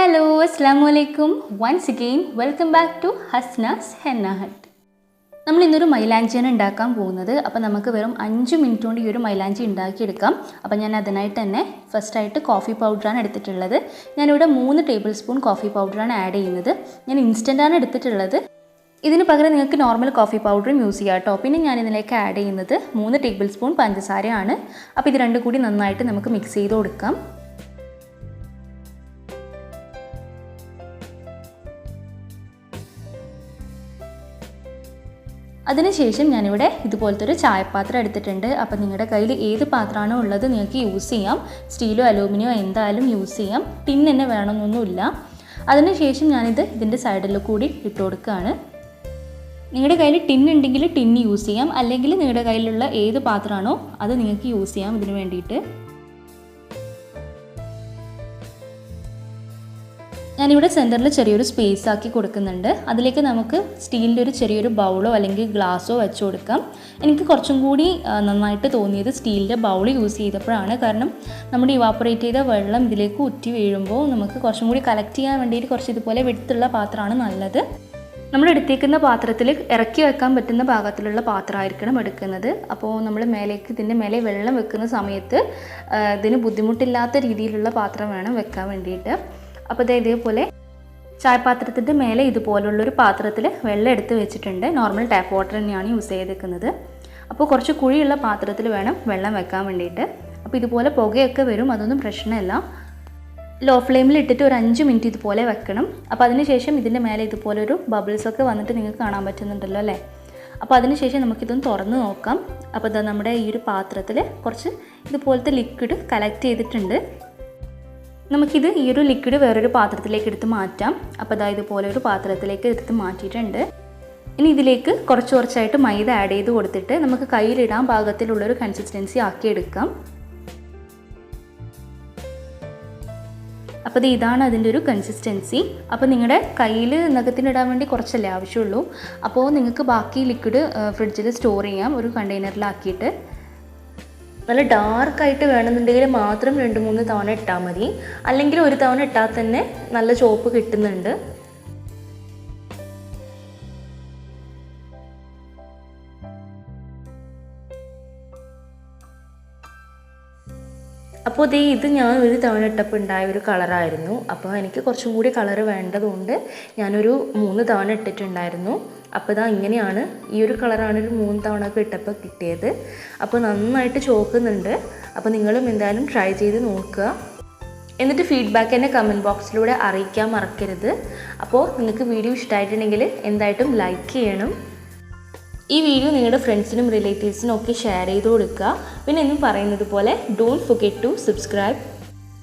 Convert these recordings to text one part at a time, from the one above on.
Hello, Assalamualaikum. Once again, welcome back to Hasna's Henna Hut. നമ്മൾ ഇന്നൊരു മൈലാഞ്ചിയാണ് ഉണ്ടാക്കാൻ പോകുന്നത്. അപ്പോൾ നമുക്ക് വെറും 5 മിനിറ്റ് കൊണ്ട് ഈ ഒരു മൈലാഞ്ചി ഉണ്ടാക്കിയെടുക്കാം. അപ്പോൾ ഞാൻ അതിനായിട്ട് തന്നെ ഫസ്റ്റ് ആയിട്ട് കോഫി പൗഡറാണ് എടുത്തിട്ടുള്ളത്. ഞാനിവിടെ 3 ടേബിൾ സ്പൂൺ കോഫി പൗഡറാണ് ആഡ് ചെയ്യുന്നത്. ഞാൻ ഇൻസ്റ്റൻ്റാണ് എടുത്തിട്ടുള്ളത്. ഇതിന് പകരം നിങ്ങൾക്ക് നോർമൽ കോഫി പൗഡറും യൂസ് ചെയ്യാം കേട്ടോ. പിന്നെ ഞാൻ ഇതിലേക്ക് ആഡ് ചെയ്യുന്നത് 3 ടേബിൾ സ്പൂൺ പഞ്ചസാരയാണ്. അപ്പോൾ ഇത് രണ്ടും കൂടി നന്നായിട്ട് നമുക്ക് മിക്സ് ചെയ്ത് കൊടുക്കാം. അതിനുശേഷം ഞാനിവിടെ ഇതുപോലത്തെ ഒരു ചായപാത്രം എടുത്തിട്ടുണ്ട്. അപ്പോൾ നിങ്ങളുടെ കയ്യിൽ ഏത് പാത്രമാണോ ഉള്ളത് നിങ്ങൾക്ക് യൂസ് ചെയ്യാം. സ്റ്റീലോ അലൂമിനിയോ എന്തായാലും യൂസ് ചെയ്യാം. ടിൻ തന്നെ വേണമെന്നൊന്നുമില്ല. അതിനുശേഷം ഞാനിത് ഇതിൻ്റെ സൈഡിൽ കൂടി ഇട്ട് കൊടുക്കുകയാണ്. നിങ്ങളുടെ കയ്യിൽ ടിൻ ഉണ്ടെങ്കിൽ ടിൻ യൂസ് ചെയ്യാം, അല്ലെങ്കിൽ നിങ്ങളുടെ കയ്യിലുള്ള ഏത് പാത്രമാണോ അത് നിങ്ങൾക്ക് യൂസ് ചെയ്യാം ഇതിന് വേണ്ടിയിട്ട്. ഞാനിവിടെ സെൻറ്ററിൽ ചെറിയൊരു സ്പേസ് ആക്കി കൊടുക്കുന്നുണ്ട്. അതിലേക്ക് നമുക്ക് സ്റ്റീലിൻ്റെ ഒരു ചെറിയൊരു ബൗളോ അല്ലെങ്കിൽ ഗ്ലാസ്സോ വെച്ച് കൊടുക്കാം. എനിക്ക് കുറച്ചും കൂടി നന്നായിട്ട് തോന്നിയത് സ്റ്റീലിൻ്റെ ബൗൾ യൂസ് ചെയ്തപ്പോഴാണ്. കാരണം നമ്മുടെ ഇവാപ്പറേറ്റ് ചെയ്ത വെള്ളം ഇതിലേക്ക് ഉറ്റി വീഴുമ്പോൾ നമുക്ക് കുറച്ചും കൂടി കളക്ട് ചെയ്യാൻ വേണ്ടിയിട്ട് കുറച്ച് ഇതുപോലെ വെടുത്തുള്ള പാത്രമാണ് നല്ലത്. നമ്മൾ എടുത്തേക്കുന്ന പാത്രത്തിൽ ഇറക്കി വെക്കാൻ പറ്റുന്ന പാകത്തിലുള്ള പാത്രമായിരിക്കണം എടുക്കുന്നത്. അപ്പോൾ നമ്മൾ മേലേക്ക് ഇതിൻ്റെ മേലെ വെള്ളം വെക്കുന്ന സമയത്ത് ഇതിന് ബുദ്ധിമുട്ടില്ലാത്ത രീതിയിലുള്ള പാത്രം വേണം വെക്കാൻ വേണ്ടിയിട്ട്. അപ്പോൾ ഇതേപോലെ ചായപാത്രത്തിൻ്റെ മേലെ ഇതുപോലുള്ളൊരു പാത്രത്തിൽ വെള്ളം എടുത്ത് വെച്ചിട്ടുണ്ട്. നോർമൽ ടാപ്പ് വാട്ടർ തന്നെയാണ് യൂസ് ചെയ്തേക്കുന്നത്. അപ്പോൾ കുറച്ച് കുഴിയുള്ള പാത്രത്തിൽ വേണം വെള്ളം വെക്കാൻ വേണ്ടിയിട്ട്. അപ്പോൾ ഇതുപോലെ പുകയൊക്കെ വരും, അതൊന്നും പ്രശ്നമല്ല. ലോ ഫ്ലെയിമിൽ ഇട്ടിട്ട് ഒരു 5 മിനിറ്റ് ഇതുപോലെ വെക്കണം. അപ്പോൾ അതിനുശേഷം ഇതിൻ്റെ മേലെ ഇതുപോലൊരു ബബിൾസൊക്കെ വന്നിട്ട് നിങ്ങൾക്ക് കാണാൻ പറ്റുന്നുണ്ടല്ലോ അല്ലേ. അപ്പോൾ അതിനുശേഷം നമുക്കിതൊന്ന് തുറന്ന് നോക്കാം. അപ്പോൾ ഇതാ നമ്മുടെ ഈ ഒരു പാത്രത്തിൽ കുറച്ച് ഇതുപോലത്തെ ലിക്വിഡ് കളക്ട് ചെയ്തിട്ടുണ്ട്. നമുക്കിത് ഈ ഒരു ലിക്വിഡ് വേറൊരു പാത്രത്തിലേക്ക് എടുത്ത് മാറ്റാം. അപ്പോൾ ഇതാ ഇതുപോലെ ഒരു പാത്രത്തിലേക്ക് എടുത്ത് മാറ്റിയിട്ടുണ്ട്. ഇനി ഇതിലേക്ക് കുറച്ചായിട്ട് മൈദ ആഡ് ചെയ്ത് കൊടുത്തിട്ട് നമുക്ക് കയ്യിലിടാൻ പാകത്തിലുള്ളൊരു കൺസിസ്റ്റൻസി ആക്കിയെടുക്കാം. അപ്പോൾ ഇതാണ് അതിൻ്റെ ഒരു കൺസിസ്റ്റൻസി. അപ്പോൾ നിങ്ങളുടെ കയ്യിൽ നഖത്തിനിടാൻ വേണ്ടി കുറച്ചല്ലേ ആവശ്യമുള്ളൂ. അപ്പോൾ നിങ്ങൾക്ക് ബാക്കി ലിക്വിഡ് ഫ്രിഡ്ജിൽ സ്റ്റോർ ചെയ്യാം ഒരു കണ്ടെയ്നറിലാക്കിയിട്ട്. നല്ല ഡാർക്കായിട്ട് വേണമെന്നുണ്ടെങ്കിൽ മാത്രം 2-3 തവണ ഇട്ടാൽ മതി, അല്ലെങ്കിൽ ഒരു തവണ ഇട്ടാൽ തന്നെ നല്ല ചോപ്പ് കിട്ടുന്നുണ്ട്. അപ്പോൾ ഇത് ഞാൻ ഒരു തവണ ഇട്ടപ്പോൾ ഉണ്ടായ ഒരു കളറായിരുന്നു. അപ്പോൾ എനിക്ക് കുറച്ചും കൂടി കളറ് വേണ്ടതുകൊണ്ട് ഞാനൊരു 3 തവണ ഇട്ടിട്ടുണ്ടായിരുന്നു. അപ്പോൾ ഇങ്ങനെയാണ്, ഈ ഒരു കളറാണ് ഒരു 3 തവണ ഒക്കെ ഇട്ടപ്പോൾ കിട്ടിയത്. അപ്പോൾ നന്നായിട്ട് ചോക്കുന്നുണ്ട്. അപ്പോൾ നിങ്ങളും എന്തായാലും ട്രൈ ചെയ്ത് നോക്കുക. എന്നിട്ട് ഫീഡ്ബാക്ക് എന്നെ കമൻറ്റ് ബോക്സിലൂടെ അറിയിക്കാൻ മറക്കരുത്. അപ്പോൾ നിങ്ങൾക്ക് വീഡിയോ ഇഷ്ടമായിട്ടുണ്ടെങ്കിൽ എന്തായിട്ടും ലൈക്ക് ചെയ്യണം. ഈ വീഡിയോ നിങ്ങളുടെ ഫ്രണ്ട്സിനും റിലേറ്റീവ്സിനും ഒക്കെ ഷെയർ ചെയ്ത് കൊടുക്കുക. പിന്നെ എന്നും പറയുന്നത് പോലെ ഡോണ്ട് ഫർഗെറ്റ് ടു സബ്സ്ക്രൈബ്.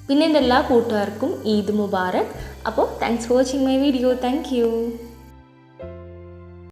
പിന്നെ എൻ്റെ എല്ലാ കൂട്ടുകാർക്കും ഈദ് മുബാറക്. അപ്പോൾ thanks for watching my video. Thank you.